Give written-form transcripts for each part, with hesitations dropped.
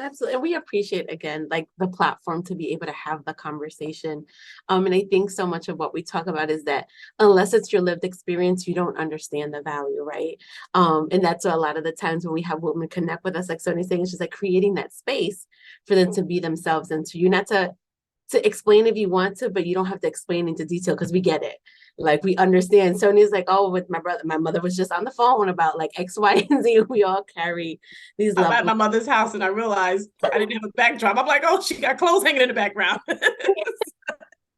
Absolutely. And we appreciate, again, like the platform to be able to have the conversation. And I think so much of what we talk about is that unless it's your lived experience, you don't understand the value, right? And that's a lot of the times when we have women connect with us, like Sony's saying, it's just like creating that space for them to be themselves and to you, not to explain if you want to, but you don't have to explain into detail because we get it. Like we understand. Sony's like, oh, with my brother, my mother was just on the phone about like X, Y, and Z. We all carry these I'm at levels. my mother's house and I realized I didn't have a backdrop. I'm like, oh, she got clothes hanging in the background.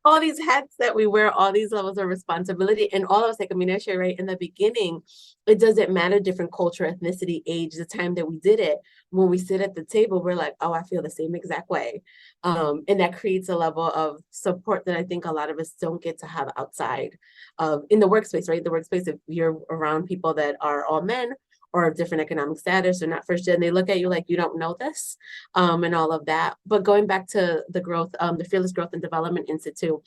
All these hats that we wear, all these levels of responsibility, and all of us, like Amelia right in the beginning, it doesn't matter different culture, ethnicity, age, the time that we did it. When we sit at the table, we're like, oh, I feel the same exact way, and that creates a level of support that I think a lot of us don't get to have outside of in the workspace, right? The workspace, if you're around people that are all men or of different economic status or not first gen, they look at you like you don't know this, and all of that. But going back to the growth, the Fearless Growth and Development Institute,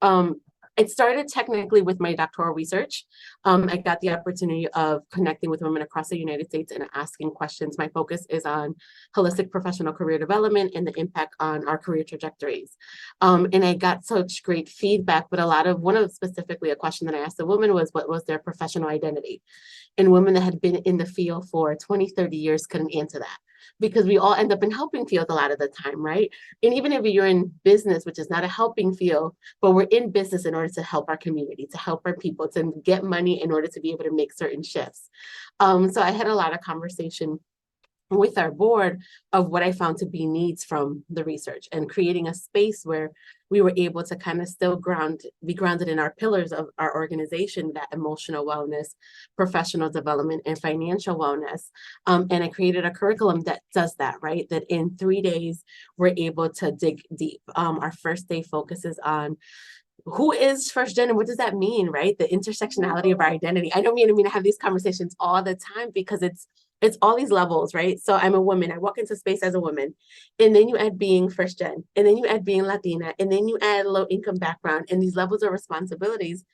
um, it started technically with my doctoral research. I got the opportunity of connecting with women across the United States and asking questions. My focus is on holistic professional career development and the impact on our career trajectories. And I got such great feedback, but one of specifically a question that I asked the woman was, what was their professional identity? And women that had been in the field for 20, 30 years couldn't answer that because we all end up in helping field a lot of the time, right? And even if you're in business, which is not a helping field, but we're in business in order to help our community, to help our people, to get money in order to be able to make certain shifts. So I had a lot of conversation with our board of what I found to be needs from the research and creating a space where we were able to kind of still be grounded in our pillars of our organization, that emotional wellness, professional development, and financial wellness. And I created a curriculum that does that, right? That in 3 days, we're able to dig deep. Our first day focuses on who is first gen and what does that mean, right? The intersectionality of our identity. I don't mean I have these conversations all the time because it's all these levels, right? So I'm a woman. I walk into space as a woman, and then you add being first gen, and then you add being Latina, and then you add low income background, and these levels of responsibilities.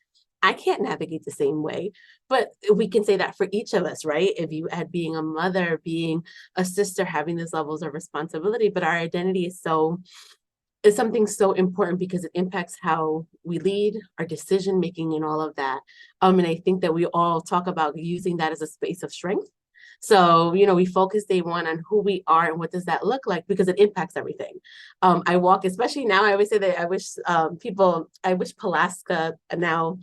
I can't navigate the same way, but we can say that for each of us, right? If you add being a mother, being a sister, having these levels of responsibility, but our identity is something so important because it impacts how we lead, our decision making, and all of that. And I think that we all talk about using that as a space of strength. So, we focus day one on who we are and what does that look like because it impacts everything. I walk, especially now, I always say that I wish Pulaska now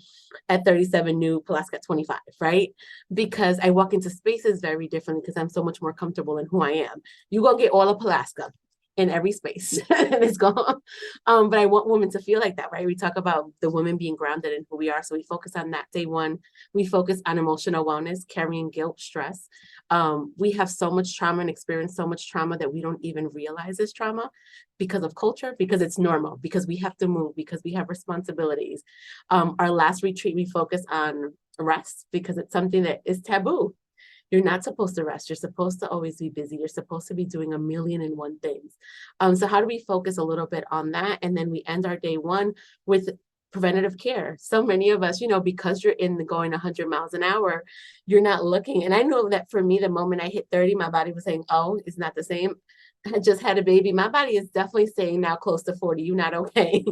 at 37 knew Pulaska at 25, right? Because I walk into spaces very differently because I'm so much more comfortable in who I am. You go get all of Pulaska in every space and it's gone. But I want women to feel like that, right? We talk about the women being grounded in who we are. So we focus on that day one. We focus on emotional wellness, carrying guilt, stress. We have so much trauma and experience so much trauma that we don't even realize is trauma because of culture, because it's normal, because we have to move, because we have responsibilities. Our last retreat, we focus on rest because it's something that is taboo. You're not supposed to rest. You're supposed to always be busy. You're supposed to be doing a million and one things. So how do we focus a little bit on that? And then we end our day one with preventative care. So many of us, because you're in the going 100 miles an hour, you're not looking. And I know that for me, the moment I hit 30, my body was saying, oh, it's not the same. I just had a baby. My body is definitely saying now close to 40, you're not okay.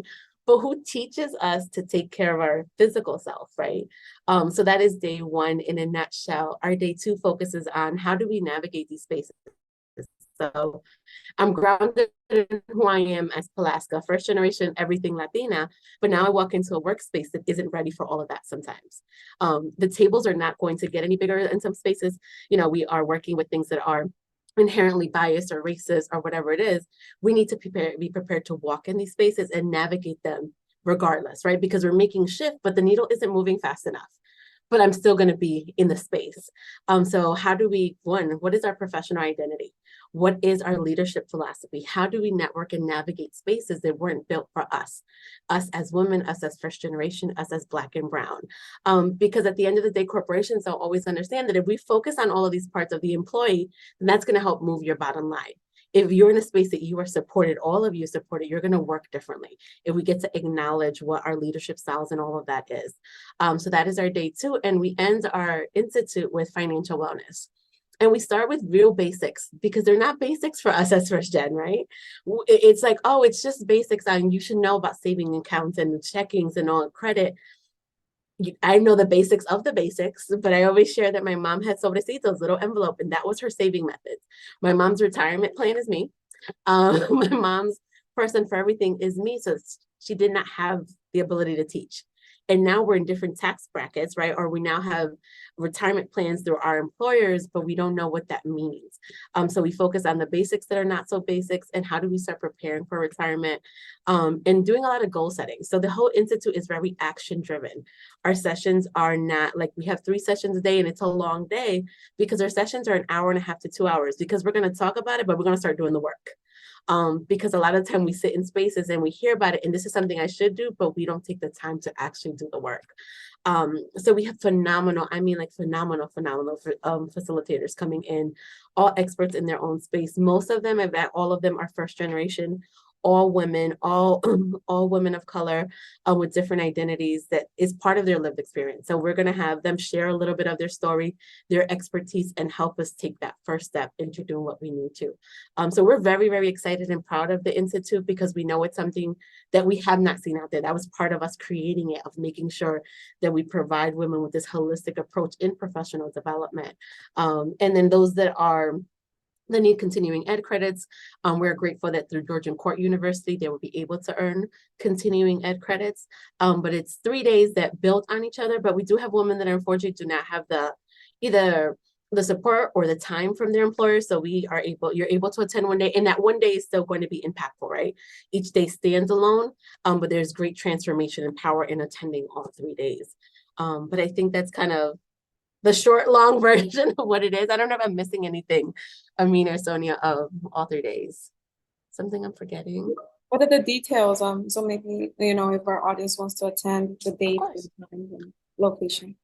But who teaches us to take care of our physical self, right? So that is day one in a nutshell. Our day two focuses on how do we navigate these spaces. So I'm grounded in who I am as Pulaska, first generation, everything Latina, but now I walk into a workspace that isn't ready for all of that sometimes. The tables are not going to get any bigger in some spaces. We are working with things that are inherently biased or racist or whatever it is. We need to be prepared to walk in these spaces and navigate them regardless, right? Because we're making shift, but the needle isn't moving fast enough. But I'm still going to be in the space. So how do what is our professional identity? What is our leadership philosophy? How do we network and navigate spaces that weren't built for us as women, us as first generation, us as Black and brown? Because at the end of the day, corporations don't always understand that if we focus on all of these parts of the employee, then that's going to help move your bottom line. If you're in a space that you are supported, all of you supported, you're going to work differently. If we get to acknowledge what our leadership styles and all of that is. So that is our day two. And we end our institute with financial wellness. And we start with real basics because they're not basics for us as first gen, right? It's like, oh, it's just basics and you should know about saving accounts and checkings and all credit. I know the basics of the basics, but I always share that my mom had sobrecitos, little envelope, and that was her saving method. My mom's retirement plan is me. My mom's person for everything is me. So she did not have the ability to teach. And now we're in different tax brackets, right? Or we now have retirement plans through our employers, but we don't know what that means. So we focus on the basics that are not so basics and how do we start preparing for retirement, and doing a lot of goal setting. So the whole institute is very action driven. Our sessions are not like we have 3 sessions a day and it's a long day because our sessions are an hour and a half to 2 hours because we're going to talk about it, but we're going to start doing the work. Because a lot of the time we sit in spaces and we hear about it and this is something I should do, but we don't take the time to actually do the work. So we have phenomenal facilitators coming in, all experts in their own space. Most of them, all of them are first generation, all women, all women of color, with different identities that is part of their lived experience. So we're going to have them share a little bit of their story, their expertise, and help us take that first step into doing what we need to. So we're very, very excited and proud of the Institute because we know it's something that we have not seen out there. That was part of us creating it, of making sure that we provide women with this holistic approach in professional development. And then those that are the need continuing ed credits. We're grateful that through Georgian Court University, they will be able to earn continuing ed credits. But it's 3 days that build on each other. But we do have women that unfortunately do not have either the support or the time from their employers. So you're able to attend one day, and that one day is still going to be impactful, right? Each day stands alone, but there's great transformation and power in attending all 3 days. But I think that's kind of the short, long version of what it is. I don't know if I'm missing anything, Amin or Sonia, of all 3 days. Something I'm forgetting. What are the details? So maybe, if our audience wants to attend, the date and location.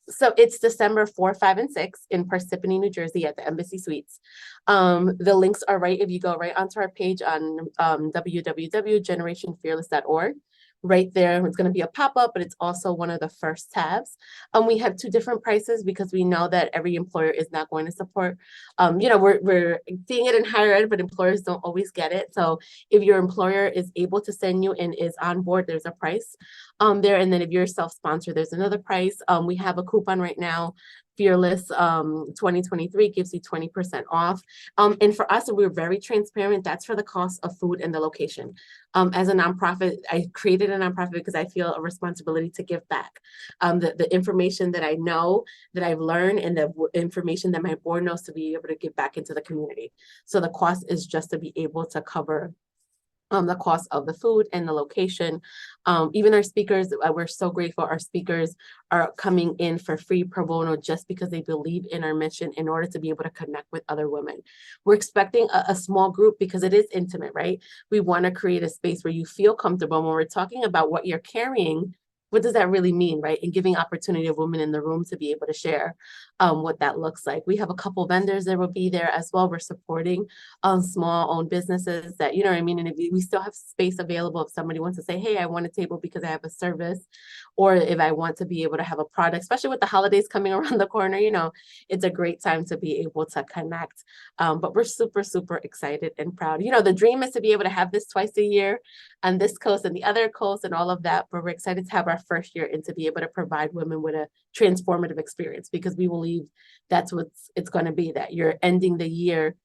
So it's December 4, 5, and 6 in Parsippany, New Jersey at the Embassy Suites. The links are right if you go right onto our page on www.generationfearless.org. Right there, it's going to be a pop-up, but it's also one of the first tabs. We have 2 different prices because we know that every employer is not going to support. We're seeing it in higher ed, but employers don't always get it. So if your employer is able to send you and is on board, there's a price there. And then if you're self-sponsored, there's another price. We have a coupon right now. Fearless 2023 gives you 20% off. And for us, we're very transparent. That's for the cost of food and the location. As a nonprofit, I created a nonprofit because I feel a responsibility to give back. The information that I know, that I've learned, and the information that my board knows, to be able to give back into the community. So the cost is just to be able to cover the cost of the food and the location. Even our speakers, we're so grateful. Our speakers are coming in for free pro bono just because they believe in our mission in order to be able to connect with other women. We're expecting a small group because it is intimate, right? We want to create a space where you feel comfortable. When we're talking about what you're carrying, what does that really mean, right? And giving opportunity of women in the room to be able to share what that looks like. We have a couple vendors that will be there as well. We're supporting small owned businesses that, you know what I mean? And if we still have space available, if somebody wants to say, hey, I want a table because I have a service, or if I want to be able to have a product, especially with the holidays coming around the corner, it's a great time to be able to connect. But we're super, super excited and proud. The dream is to be able to have this twice a year on this coast and the other coast and all of that, but we're excited to have our first year and to be able to provide women with a transformative experience, because we believe that's what it's going to be, that you're ending the year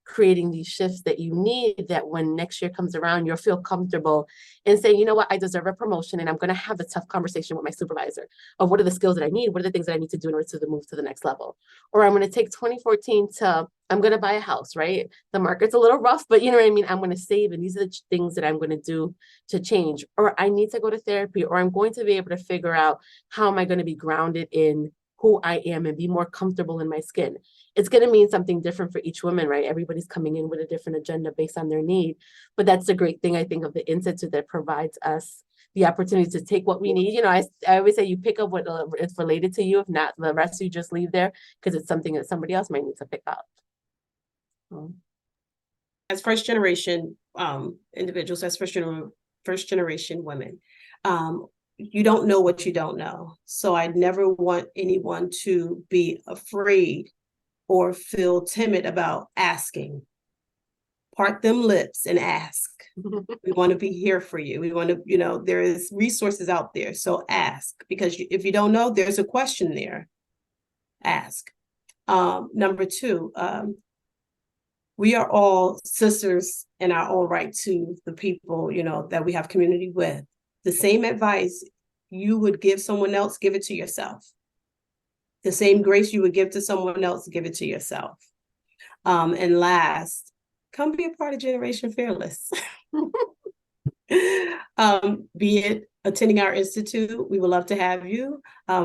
creating these shifts that you need, that when next year comes around, you'll feel comfortable in saying, you know what, I deserve a promotion, and I'm going to have the tough conversation with my supervisor of what are the skills that I need, what are the things that I need to do in order to move to the next level. Or I'm going to take 2014 to, I'm going to buy a house, right? The market's a little rough, but you know what I mean? I'm going to save, and these are the things that I'm going to do to change. Or I need to go to therapy, or I'm going to be able to figure out how am I going to be grounded in who I am and be more comfortable in my skin. It's going to mean something different for each woman, right? Everybody's coming in with a different agenda based on their need. But that's the great thing, I think, of the Institute, that provides us the opportunity to take what we need. I always say you pick up what is related to you. If not, the rest you just leave there because it's something that somebody else might need to pick up. As first generation individuals, as first generation women, you don't know what you don't know. So I never want anyone to be afraid or feel timid about asking. Part them lips and ask. We want to be here for you. We want to, there is resources out there. So ask, because if you don't know, there's a question there. Ask. Number two, we are all sisters in our own right to the people, that we have community with. The same advice you would give someone else, give it to yourself. The same grace you would give to someone else, give it to yourself. And last, come be a part of Generation Fearless. Be it attending our institute, we would love to have you.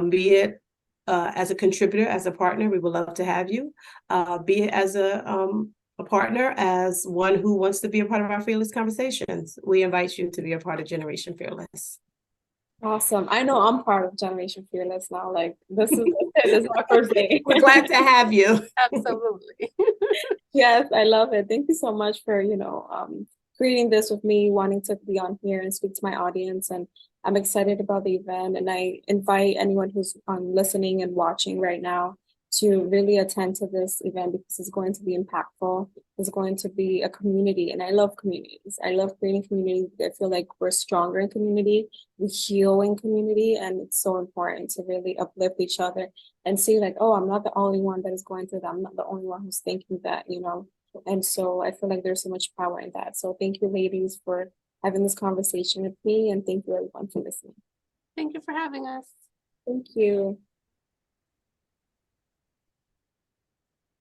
Be it as a contributor, as a partner, we would love to have you. Be it as a partner, as one who wants to be a part of our Fearless Conversations. We invite you to be a part of Generation Fearless. Awesome. I know I'm part of Generation Fearless now. Like this is my first day. We're glad to have you. Absolutely. Yes, I love it. Thank you so much for, creating this with me, wanting to be on here and speak to my audience. And I'm excited about the event. And I invite anyone who's listening and watching right now to really attend to this event, because it's going to be impactful. It's going to be a community. And I love communities. I love creating communities. I feel like we're stronger in community. We heal in community. And it's so important to really uplift each other and see like, oh, I'm not the only one that is going through that. I'm not the only one who's thinking that, And so I feel like there's so much power in that. So thank you, ladies, for having this conversation with me. And thank you, everyone, for listening. Thank you for having us. Thank you.